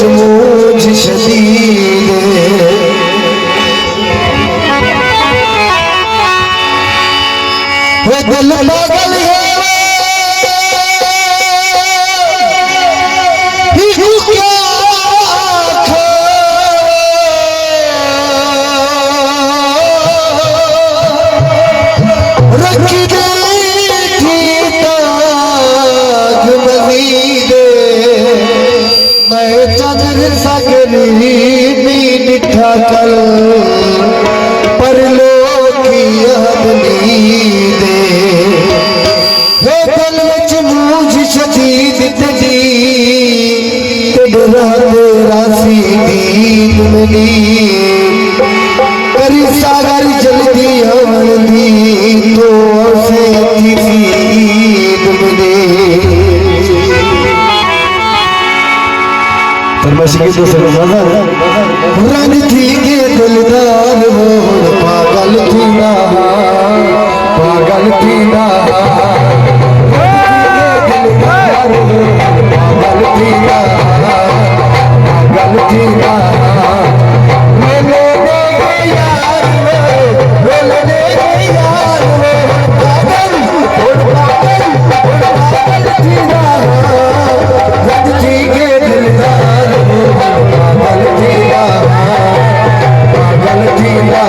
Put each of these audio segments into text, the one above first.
मुझ शदीद वो दिल पागल है कल पर लोग दे हे दिल विच मूझ शदीद तदी तेरा रासी दीन मनी करी सागर जल्दी आमदी तो से दीद मनी फरमाइश की दूसरे रन थी के दिलदार मोर पागल थी ना पागल थी ना दिलदार पागल थी ना पागल थी ना मेरे यार मेरे यार पागल थी ना रन थी के दिलदार पागल थी ना पागल थी ना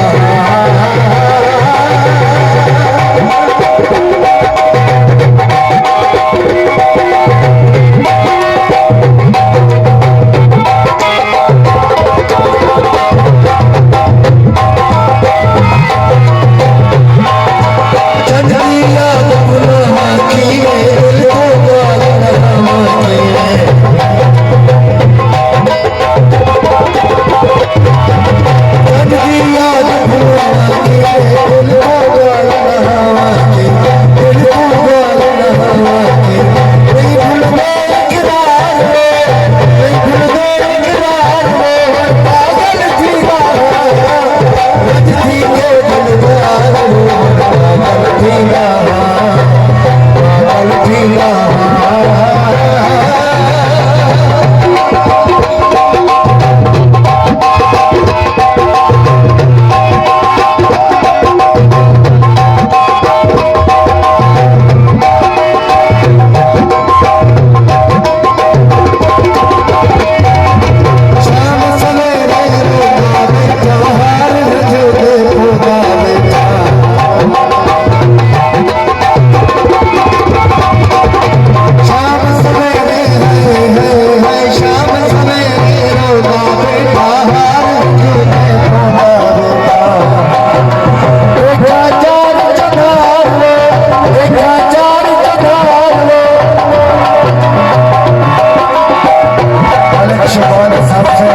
सबसे